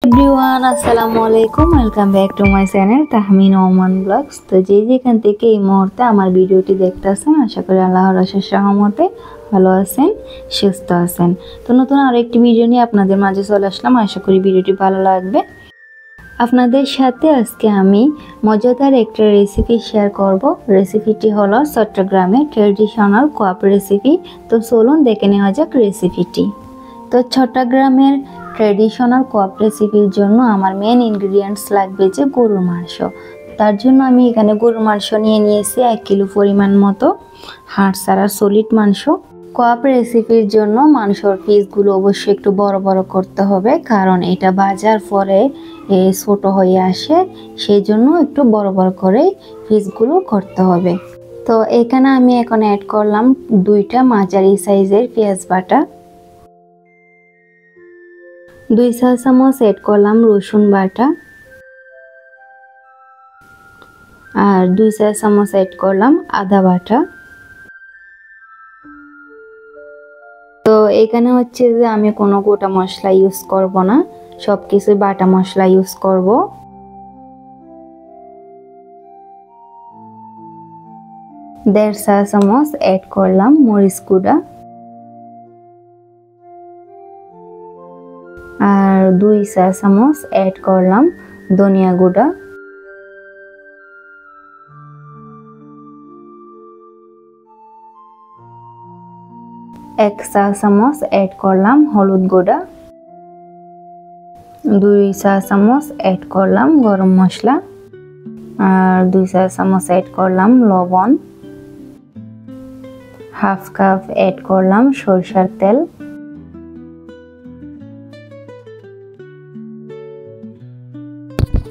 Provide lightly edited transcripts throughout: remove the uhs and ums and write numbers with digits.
Everyone আসসালামু আলাইকুম welcome back to my channel Tahmin Oman vlogs. তো যেখান থেকে এই মুহূর্তে আমার ভিডিওটি দেখতেছেন আশা করি আল্লাহর অশেষ রহমতে ভালো আছেন, সুস্থ আছেন। তো নতুন আরেকটি ভিডিও নিয়ে আপনাদের মাঝে চলে আসলাম। আশা করি ভিডিওটি ভালো লাগবে। আপনাদের সাথে আজকে আমি মজাদার একটা রেসিপি শেয়ার করব। রেসিপিটি হলো চট্টগ্রামের ট্রেডিশনাল কোয়াপ রেসিপি। তো চলুন দেখে নেওয়া যাক রেসিপিটি। তো চট্টগ্রামের ট্রেডিশনাল কোয়াপ রেসিপির জন্য আমার মেন ইনগ্রিডিয়েন্টস লাগবে যে গরুর মাংস। তার জন্য আমি এখানে গরুর মাংস নিয়েছি 1 কিলো পরিমাণ মতো, হাড় ছাড়া সলিড মাংস। কোয়াপ রেসিপির জন্য মাংসর পিসগুলো অবশ্যই একটু বড় বড় করতে হবে, কারণ এটা ভাজার পরে ছোট হয়ে আসে, সেই জন্য একটু বড় বড় করে পিসগুলো করতে হবে। তো এখানে আমি এখন অ্যাড করলাম 2টা মাঝারি সাইজের পেঁয়াজ বাটা, 2 চা চামচ অ্যাড করলাম রসুন বাটা, আর 2 চা চামচ অ্যাড করলাম আদা বাটা। তো এখানে হচ্ছে যে আমি কোনো গোটা মশলা ইউজ করব না, সবকিছু বাটা মশলা ইউজ করব। দেড় চা চামচ অ্যাড করলাম মরিচ গুঁড়া, আর 2 চা চামচ অ্যাড করলাম ধনিয়া গুঁড়া, 1 চা চামচ অ্যাড করলাম হলুদ গুঁড়া, 2 চা চামচ অ্যাড করলাম গরম মশলা, আর 2 চা চামচ অ্যাড করলাম লবণ, হাফ কাপ অ্যাড করলাম সরষের তেল।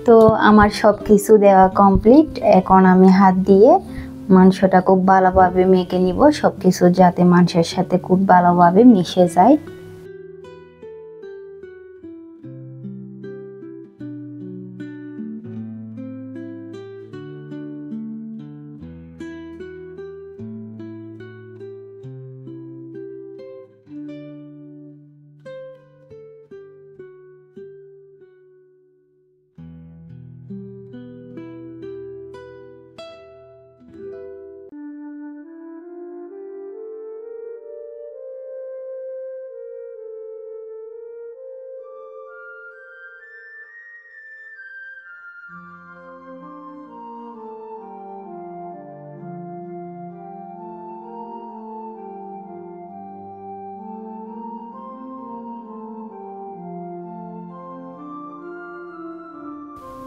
তো আমার সব কিছু দেওয়া কমপ্লিট। এখন আমি হাত দিয়ে মাংসটা খুব ভালোভাবে মেখে নিব, সব কিছু যাতে মাংসের সাথে খুব ভালোভাবে মিশে যায়।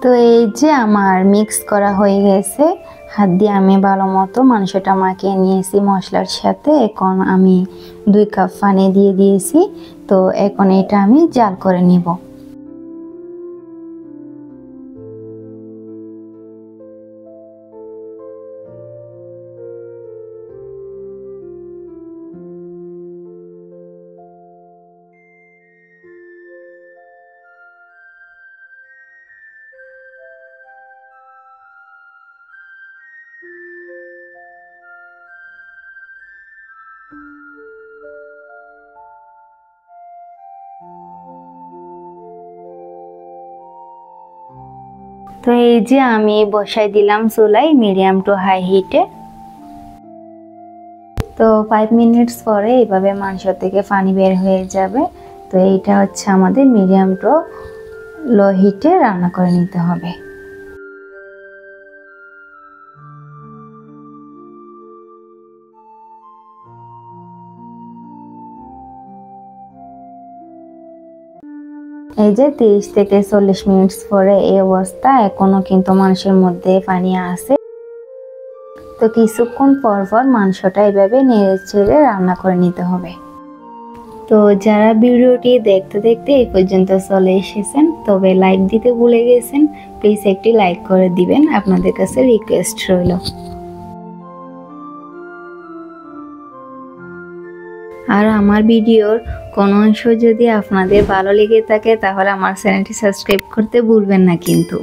তো এই যে আমার মিক্স করা হয়ে গেছে, হাত দিয়ে আমি ভালো মতো মাংসটা মাখিয়ে নিয়েছি মশলার সাথে। এখন আমি 2 কাপ পানি দিয়ে দিয়েছি। তো এখন এটা আমি জাল করে নিব। তো এই যে আমি বসাই দিলাম চুলায় মিডিয়াম টু হাই হিটে। তো 5 মিনিটস পরে এইভাবে মাংস থেকে পানি বের হয়ে যাবে। তো এইটা হচ্ছে আমাদের মিডিয়াম টু লো হিটে রান্না করে নিতে হবে। এই যে 30 থেকে 40 মিনিট পরে এই অবস্থা, এখনো কিন্তু মাংসের মধ্যে পানি আছে। তো কিছুক্ষণ পর পর মাংসটা এভাবে নেড়ে চেড়ে রান্না করে নিতে হবে। তো যারা ভিডিওটি দেখতে দেখতে এই পর্যন্ত চলে এসেছেন, তবে লাইক দিতে ভুলে গেছেন, প্লিজ একটি লাইক করে দিবেন, আপনাদের কাছে রিকোয়েস্ট রইল। আর আমার ভিডিওর কোনো অংশ যদি আপনাদের ভালো লেগে থাকে তাহলে আমার চ্যানেলটি সাবস্ক্রাইব করতে ভুলবেন না কিন্তু।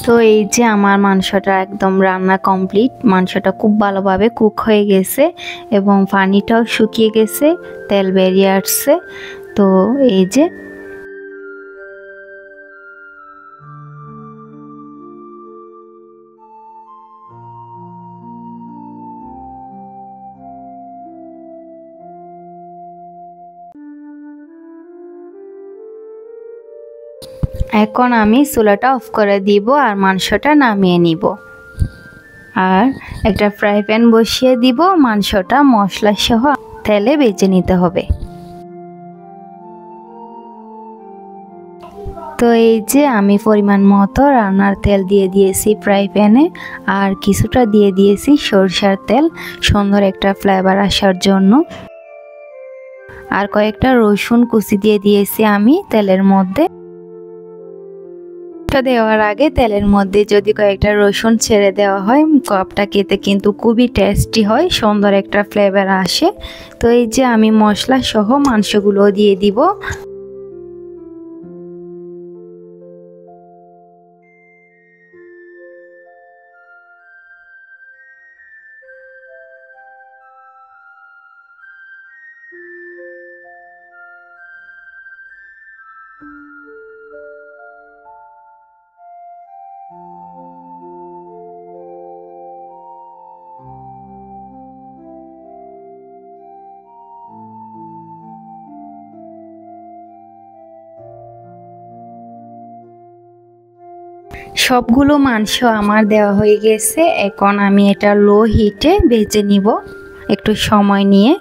তো এই যে আমার মাংসটা একদম রান্না কমপ্লিট। মাংসটা খুব ভালোভাবে কুক হয়ে গেছে এবং পানিটাও শুকিয়ে গেছে, তেল বেরিয়ে আসছে। তো এই যে এখন আমি চুলাটা অফ করে দিব আর মাংসটা নামিয়ে নিব। আর একটা ফ্রাই প্যান বসিয়ে দিব, মাংসটা মশলা সহ তেলে ভেজে নিতে হবে। তো এই যে আমি পরিমাণ মতো রান্নার তেল দিয়ে দিয়েছি ফ্রাই প্যানে, আর কিছুটা দিয়ে দিয়েছি সরষের তেল সুন্দর একটা ফ্লেভার আসার জন্য। আর কয়েকটা রসুন কুচি দিয়ে দিয়েছি আমি তেলের মধ্যে। দেওয়ার আগে তেলের মধ্যে যদি কয়েকটা রসুন ছেড়ে দেওয়া হয়, কাবাবটা খেতে কিন্তু খুবই টেস্টি হয়, সুন্দর একটা ফ্লেভার আসে। তো এই যে আমি মশলা সহ মাংসগুলো দিয়ে দিব। সবগুলো মাংস আমার দেওয়া হয়ে গেছে। এখন আমি এটা লো হিটে ভেজে নিব একটু সময় নিয়ে।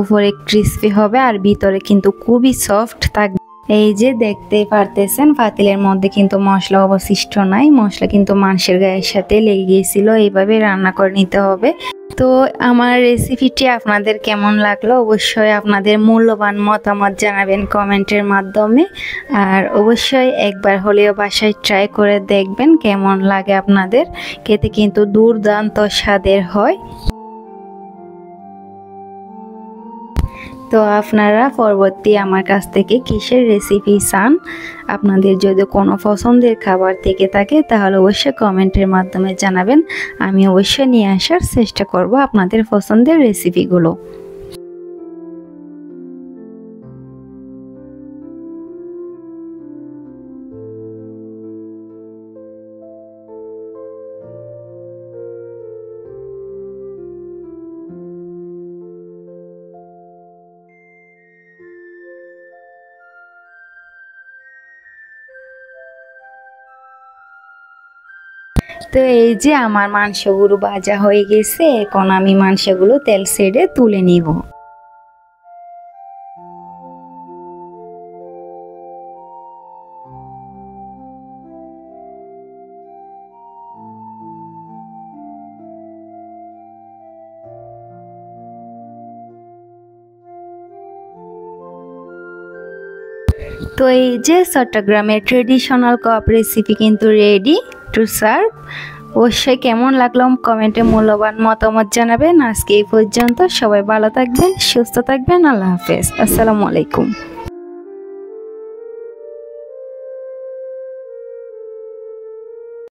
উপরে ক্রিস্পি হবে আর ভিতরে কিন্তু খুবই সফট থাকবে। এই যে দেখতে পারতেছেন পাতিলের মধ্যে কিন্তু মশলা অবশিষ্ট নাই, মশলা কিন্তু মাংসের গায়ের সাথে লেগে গিয়েছিল। এইভাবে রান্না করে নিতে হবে। তো আমার রেসিপিটি আপনাদের কেমন লাগলো অবশ্যই আপনাদের মূল্যবান মতামত জানাবেন কমেন্টের মাধ্যমে। আর অবশ্যই একবার হলেও বাসায় ট্রাই করে দেখবেন কেমন লাগে আপনাদের। খেতে কিন্তু দুর্দান্ত স্বাদের হয়। তো আপনারা পরবর্তী আমার কাছ থেকে কিসের রেসিপি চান, আপনাদের যদি কোনো পছন্দের খাবার থেকে থাকে তাহলে অবশ্যই কমেন্টের মাধ্যমে জানাবেন। আমি অবশ্যই নিয়ে আসার চেষ্টা করব আপনাদের পছন্দের রেসিপিগুলো। তো এই যে আমার মাংসগুলো ভাজা হয়ে গেছে, এখন আমি মাংসগুলো তেল ছেড়ে তুলে নিব। তো এই যে চট্টগ্রামের ট্রেডিশনাল কাবাব রেসিপি কিন্তু রেডি টু সার্ভ। অবশ্যই কেমন লাগলো কমেন্টে মূল্যবান মতামত জানাবেন। আজকে এই পর্যন্ত, সবাই ভালো থাকবেন, সুস্থ থাকবেন। আল্লাহ হাফেজ, আসসালামু আলাইকুম।